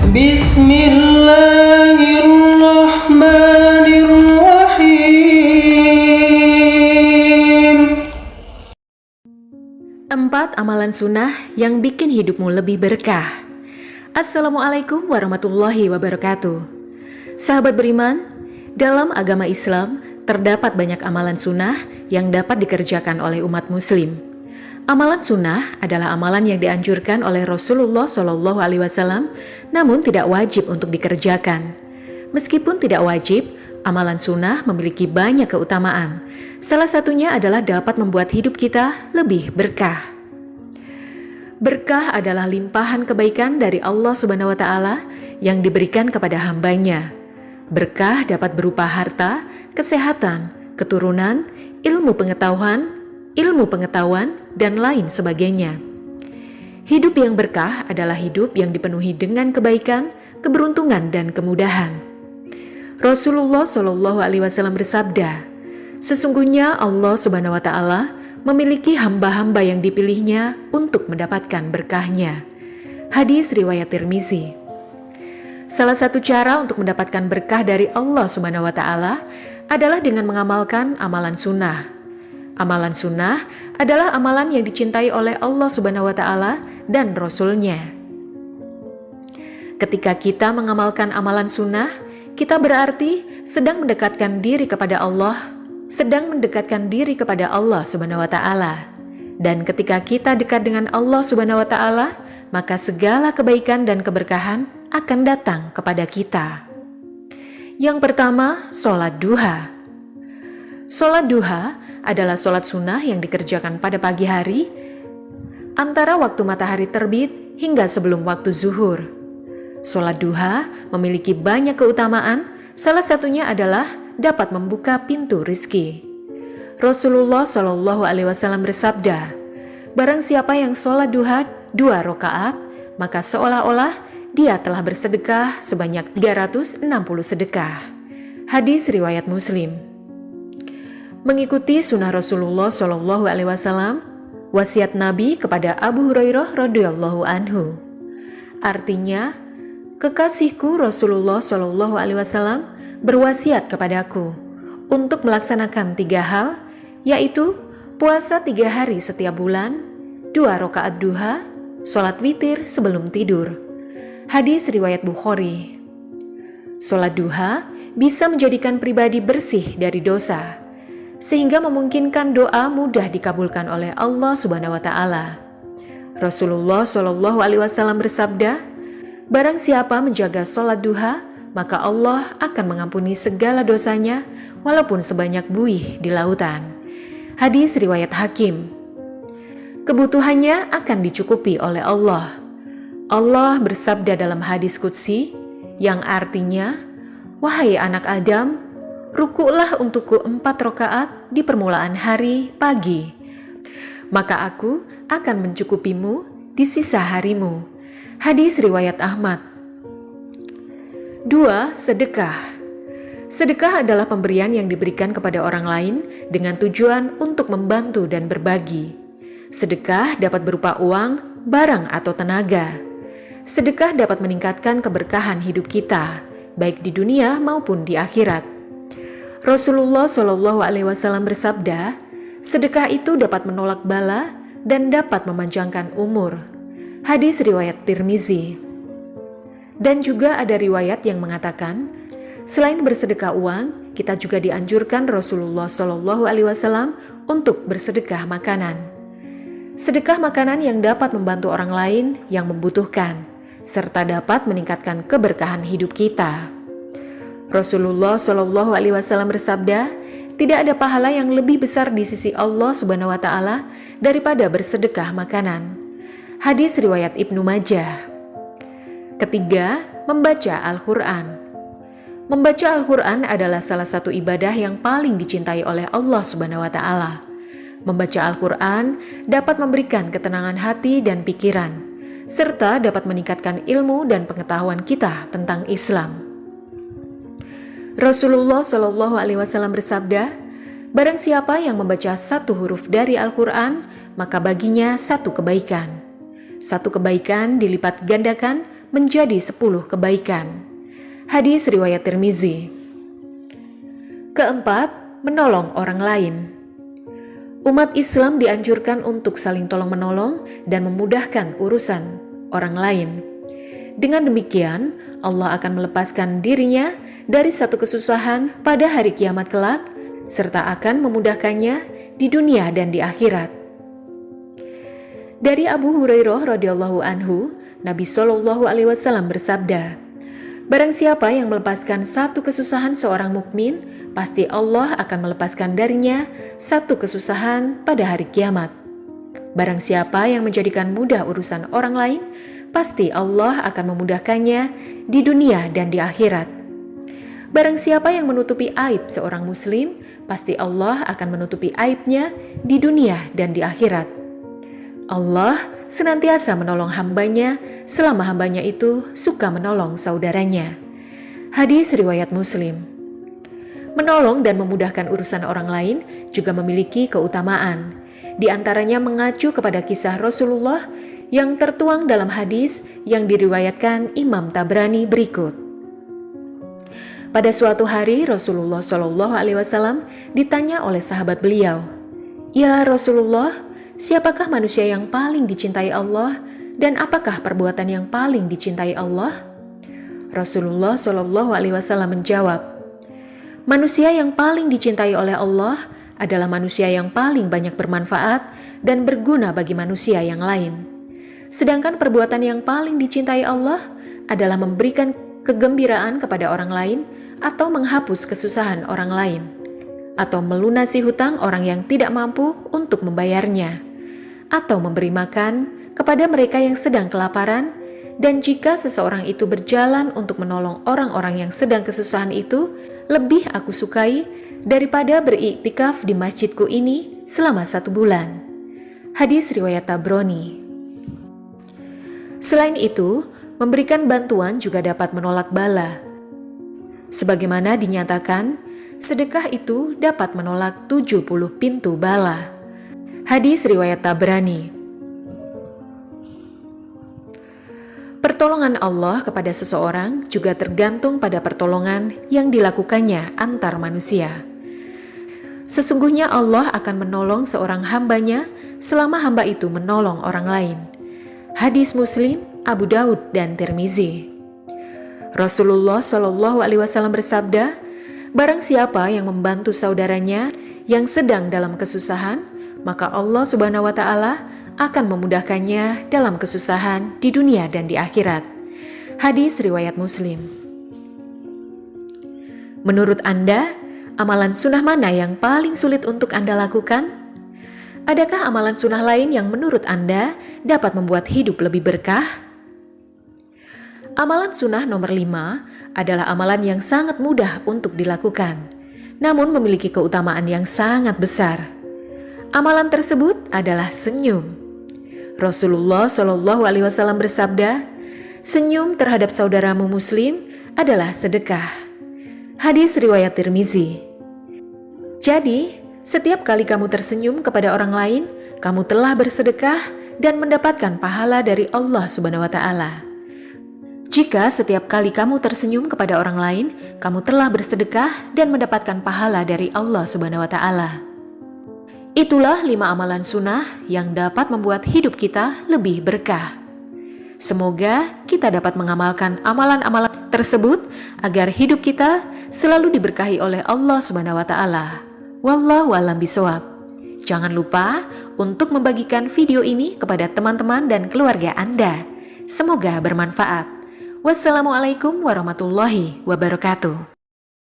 Bismillahirrahmanirrahim. 4 amalan sunnah yang bikin hidupmu lebih berkah. Assalamualaikum warahmatullahi wabarakatuh. Sahabat beriman, dalam agama Islam terdapat banyak amalan sunnah yang dapat dikerjakan oleh umat muslim. Amalan sunnah adalah amalan yang dianjurkan oleh Rasulullah SAW, namun tidak wajib untuk dikerjakan. Meskipun tidak wajib, amalan sunnah memiliki banyak keutamaan. Salah satunya adalah dapat membuat hidup kita lebih berkah. Berkah adalah limpahan kebaikan dari Allah Subhanahu wa Ta'ala yang diberikan kepada hambanya. Berkah dapat berupa harta, kesehatan, keturunan, ilmu pengetahuan, dan lain sebagainya. Hidup yang berkah adalah hidup yang dipenuhi dengan kebaikan, keberuntungan, dan kemudahan. Rasulullah SAW bersabda, "Sesungguhnya Allah Subhanahu wa Ta'ala memiliki hamba-hamba yang dipilihnya untuk mendapatkan berkahnya." Hadis riwayat Tirmizi. Salah satu cara untuk mendapatkan berkah dari Allah Subhanahu wa Ta'ala adalah dengan mengamalkan amalan sunnah. Amalan sunnah adalah amalan yang dicintai oleh Allah Subhanahu wa Ta'ala dan Rasul-Nya. Ketika kita mengamalkan amalan sunnah, kita berarti sedang mendekatkan diri kepada Allah Subhanahu wa Ta'ala. Dan ketika kita dekat dengan Allah Subhanahu wa Ta'ala, maka segala kebaikan dan keberkahan akan datang kepada kita. Yang pertama, sholat duha. Sholat duha adalah sholat sunnah yang dikerjakan pada pagi hari, antara waktu matahari terbit hingga sebelum waktu zuhur. Sholat duha memiliki banyak keutamaan, salah satunya adalah dapat membuka pintu rizki. Rasulullah SAW bersabda, "Barang siapa yang sholat duha 2 rakaat, maka seolah-olah dia telah bersedekah sebanyak 360 sedekah." Hadis riwayat Muslim. Mengikuti sunnah Rasulullah SAW, wasiat Nabi kepada Abu Hurairah radhiyallahu anhu. Artinya, kekasihku Rasulullah SAW berwasiat kepadaku untuk melaksanakan 3 hal, yaitu puasa 3 hari setiap bulan, 2 rakaat duha, sholat witir sebelum tidur. Hadis riwayat Bukhari. Sholat duha bisa menjadikan pribadi bersih dari dosa, sehingga memungkinkan doa mudah dikabulkan oleh Allah Subhanahu wa Ta'ala. Rasulullah SAW bersabda, "Barang siapa menjaga sholat duha, maka Allah akan mengampuni segala dosanya walaupun sebanyak buih di lautan." Hadis riwayat Hakim. Kebutuhannya akan dicukupi oleh Allah. Allah bersabda dalam hadis qudsi yang artinya, "Wahai anak Adam, rukuklah untukku 4 rakaat di permulaan hari pagi, maka aku akan mencukupimu di sisa harimu." Hadis riwayat Ahmad. 2. Sedekah. Sedekah adalah pemberian yang diberikan kepada orang lain dengan tujuan untuk membantu dan berbagi. Sedekah dapat berupa uang, barang, atau tenaga. Sedekah dapat meningkatkan keberkahan hidup kita, baik di dunia maupun di akhirat. Rasulullah SAW bersabda, "Sedekah itu dapat menolak bala dan dapat memanjangkan umur." Hadis riwayat Tirmizi. Dan juga ada riwayat yang mengatakan, selain bersedekah uang, kita juga dianjurkan Rasulullah SAW untuk bersedekah makanan. Sedekah makanan yang dapat membantu orang lain yang membutuhkan, serta dapat meningkatkan keberkahan hidup kita. Rasulullah SAW bersabda, "Tidak ada pahala yang lebih besar di sisi Allah Subhanahu wa Ta'ala daripada bersedekah makanan." Hadis riwayat Ibnu Majah. Ketiga, membaca Al-Quran. Membaca Al-Quran adalah salah satu ibadah yang paling dicintai oleh Allah Subhanahu wa Ta'ala. Membaca Al-Quran dapat memberikan ketenangan hati dan pikiran, serta dapat meningkatkan ilmu dan pengetahuan kita tentang Islam. Rasulullah SAW bersabda, "Barang siapa yang membaca 1 huruf dari Al-Quran, maka baginya 1 kebaikan. 1 kebaikan dilipat gandakan menjadi 10 kebaikan. Hadis riwayat Tirmizi. Keempat, menolong orang lain. Umat Islam dianjurkan untuk saling tolong-menolong dan memudahkan urusan orang lain. Dengan demikian, Allah akan melepaskan dirinya dari satu kesusahan pada hari kiamat kelak, serta akan memudahkannya di dunia dan di akhirat. Dari Abu Hurairah radhiyallahu anhu, Nabi Shallallahu alaihi wasallam bersabda, "Barang siapa yang melepaskan satu kesusahan seorang mukmin, pasti Allah akan melepaskan darinya satu kesusahan pada hari kiamat. Barang siapa yang menjadikan mudah urusan orang lain, pasti Allah akan memudahkannya di dunia dan di akhirat. Barang siapa yang menutupi aib seorang muslim, pasti Allah akan menutupi aibnya di dunia dan di akhirat. Allah senantiasa menolong hambanya selama hambanya itu suka menolong saudaranya." Hadis riwayat Muslim. Menolong dan memudahkan urusan orang lain juga memiliki keutamaan. Di antaranya mengacu kepada kisah Rasulullah yang tertuang dalam hadis yang diriwayatkan Imam Tabrani berikut. Pada suatu hari Rasulullah Shallallahu alaihi wasallam ditanya oleh sahabat beliau, "Ya Rasulullah, siapakah manusia yang paling dicintai Allah dan apakah perbuatan yang paling dicintai Allah?" Rasulullah Shallallahu alaihi wasallam menjawab, "Manusia yang paling dicintai oleh Allah adalah manusia yang paling banyak bermanfaat dan berguna bagi manusia yang lain. Sedangkan perbuatan yang paling dicintai Allah adalah memberikan kegembiraan kepada orang lain atau menghapus kesusahan orang lain, atau melunasi hutang orang yang tidak mampu untuk membayarnya, atau memberi makan kepada mereka yang sedang kelaparan, dan jika seseorang itu berjalan untuk menolong orang-orang yang sedang kesusahan itu, lebih aku sukai daripada beriktikaf di masjidku ini selama 1 bulan." Hadis riwayat Tabrani. Selain itu, memberikan bantuan juga dapat menolak bala. Sebagaimana dinyatakan, sedekah itu dapat menolak 70 pintu bala. Hadis riwayat Tabrani. Pertolongan Allah kepada seseorang juga tergantung pada pertolongan yang dilakukannya antar manusia. Sesungguhnya Allah akan menolong seorang hambanya selama hamba itu menolong orang lain. Hadis Muslim, Abu Daud, dan Tirmizi. Rasulullah Shallallahu alaihi wasallam bersabda, "Barang siapa yang membantu saudaranya yang sedang dalam kesusahan, maka Allah Subhanahu wa taala akan memudahkannya dalam kesusahan di dunia dan di akhirat." Hadis riwayat Muslim. Menurut Anda, amalan sunnah mana yang paling sulit untuk Anda lakukan? Adakah amalan sunnah lain yang menurut Anda dapat membuat hidup lebih berkah? Amalan sunnah nomor 5 adalah amalan yang sangat mudah untuk dilakukan, namun memiliki keutamaan yang sangat besar. Amalan tersebut adalah senyum. Rasulullah Shallallahu alaihi wasallam bersabda, "Senyum terhadap saudaramu muslim adalah sedekah." Hadis riwayat Tirmizi. Jadi, setiap kali kamu tersenyum kepada orang lain, kamu telah bersedekah dan mendapatkan pahala dari Allah Subhanahu wa taala. Jika setiap kali kamu tersenyum kepada orang lain, kamu telah bersedekah dan mendapatkan pahala dari Allah Subhanahu wa taala. Itulah 5 amalan sunnah yang dapat membuat hidup kita lebih berkah. Semoga kita dapat mengamalkan amalan-amalan tersebut agar hidup kita selalu diberkahi oleh Allah Subhanahu wa taala. Wallahu a'lam bishawab. Jangan lupa untuk membagikan video ini kepada teman-teman dan keluarga Anda. Semoga bermanfaat. Wassalamualaikum warahmatullahi wabarakatuh.